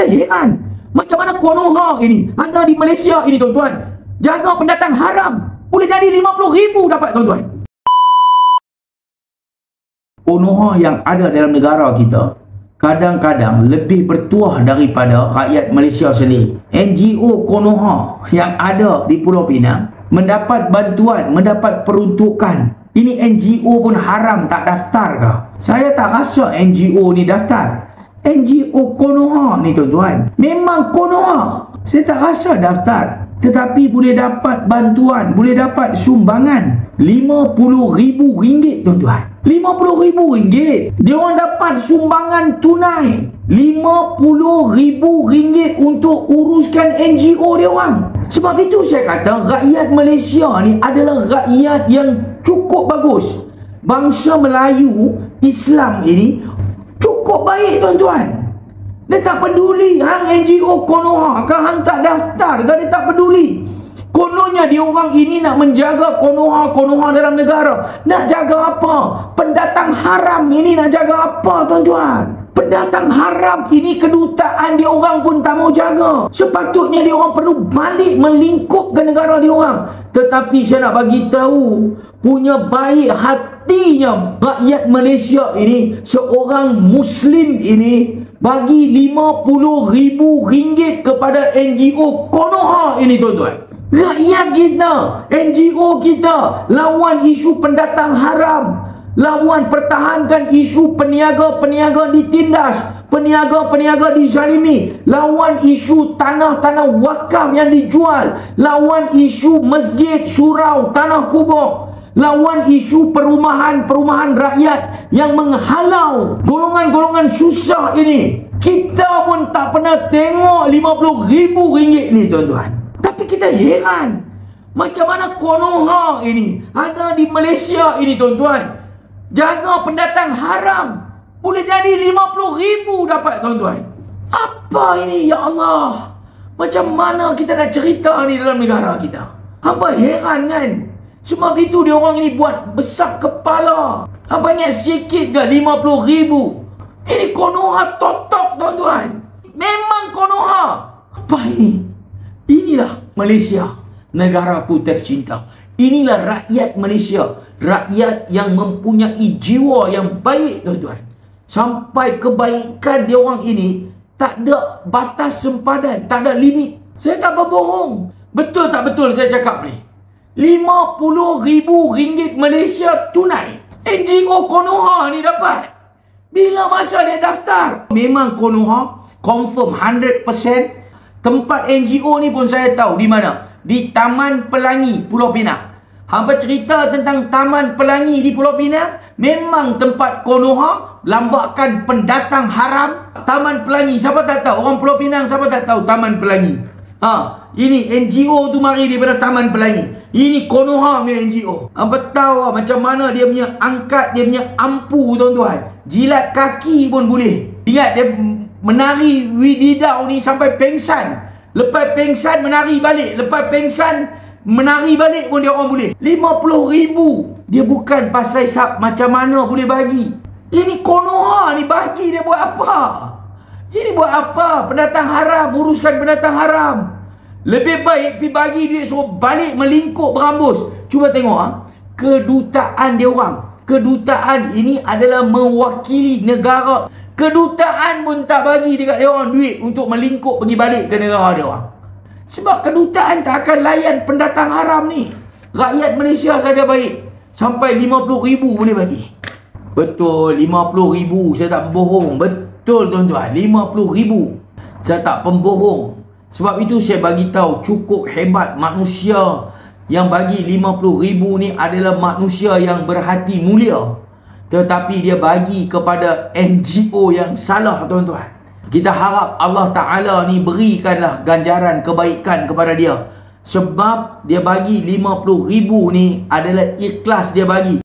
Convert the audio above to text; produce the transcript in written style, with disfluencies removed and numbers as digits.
kita heran. Macam mana Konoha ini ada di Malaysia ini tuan-tuan. Jaga pendatang haram. Boleh jadi 50,000 dapat tuan-tuan. Konoha yang ada dalam negara kita kadang-kadang lebih bertuah daripada rakyat Malaysia sendiri. NGO Konoha yang ada di Pulau Pinang mendapat bantuan, mendapat peruntukan. Ini NGO pun haram tak daftar kah? Saya tak rasa NGO ni daftar. NGO Konoha ni tuan-tuan, memang Konoha. Saya tak rasa daftar. Tetapi boleh dapat bantuan, boleh dapat sumbangan RM50,000 tuan-tuan. RM50,000. Dia orang dapat sumbangan tunai RM50,000 untuk uruskan NGO dia orang. Sebab itu saya kata rakyat Malaysia ni adalah rakyat yang cukup bagus. Bangsa Melayu Islam ini cukup baik tuan-tuan. Dia tak peduli hang NGO Konoha ke hang tak daftar ke, dia tak peduli. Kononnya dia orang ini nak menjaga Konoha dalam negara. Nak jaga apa? Pendatang haram ini nak jaga apa tuan-tuan? Pendatang haram ini kedutaan dia orang pun tak mau jaga. Sepatutnya dia orang perlu balik melingkupkan negara dia orang. Tetapi saya nak bagi tahu, punya baik hatinya rakyat Malaysia ini, seorang Muslim ini bagi RM50,000 kepada NGO Konoha ini tuan-tuan. Rakyat kita, NGO kita lawan isu pendatang haram, lawan pertahankan isu peniaga-peniaga ditindas, peniaga-peniaga dizalimi, lawan isu tanah-tanah wakaf yang dijual, lawan isu masjid, surau, tanah kubur, lawan isu perumahan-perumahan rakyat yang menghalau golongan-golongan susah ini. Kita pun tak pernah tengok RM50,000 ni tuan-tuan. Tapi kita heran, macam mana Konoha ini ada di Malaysia ini tuan-tuan. Jaga pendatang haram, boleh jadi RM50,000 dapat tuan-tuan. Apa ini ya Allah? Macam mana kita nak cerita ni dalam negara kita? Hampa heran kan? Sebab itu dia orang ini buat besar kepala. Hampa ingat sikit ke RM50,000? Ini Konoha totok tuan-tuan. Memang Konoha. Apa ini? Inilah Malaysia, negaraku tercinta. Inilah rakyat Malaysia, rakyat yang mempunyai jiwa yang baik tuan-tuan. Sampai kebaikan dia orang ini tak ada batas sempadan, tak ada limit. Saya tak berbohong. Betul tak betul saya cakap ni? RM50,000 Malaysia tunai. NGO Konoha ni dapat. Bila masa dia daftar? Memang Konoha confirm 100%. Tempat NGO ni pun saya tahu di mana. Di Taman Pelangi, Pulau Pinang. Hampa cerita tentang Taman Pelangi di Pulau Pinang, memang tempat Konoha, lambakan pendatang haram. Taman Pelangi, siapa tak tahu? Orang Pulau Pinang siapa tak tahu Taman Pelangi? Ini NGO tu mari daripada Taman Pelangi. Ini Konoha punya NGO. Hampa tahu macam mana dia punya angkat, dia punya ampu tuan-tuan. Jilat kaki pun boleh. Ingat dia menari wididau ni sampai pengsan. Lepas pengsan menari balik, lepas pengsan menari balik pun dia orang boleh. RM50,000. Dia bukan pasal macam mana boleh bagi. Ini Konoha ni bagi dia buat apa? Ini buat apa? Pendatang haram, uruskan pendatang haram. Lebih baik pergi bagi duit suruh balik melingkup berambus. Cuba tengok kedutaan dia orang. Kedutaan ini adalah mewakili negara. Kedutaan pun tak bagi dekat dia orang duit untuk melingkup pergi balik ke negara dia orang. Sebab kedutaan tak akan layan pendatang haram ni. Rakyat Malaysia saja baik. Sampai RM50,000 boleh bagi. Betul, RM50,000. Saya tak berbohong. Betul tuan-tuan, RM50,000. Saya tak pembohong. Sebab itu saya bagi tahu cukup hebat manusia yang bagi RM50,000 ni adalah manusia yang berhati mulia. Tetapi dia bagi kepada NGO yang salah tuan-tuan. Kita harap Allah Ta'ala ni berikanlah ganjaran kebaikan kepada dia. Sebab dia bagi RM50,000 ni adalah ikhlas dia bagi.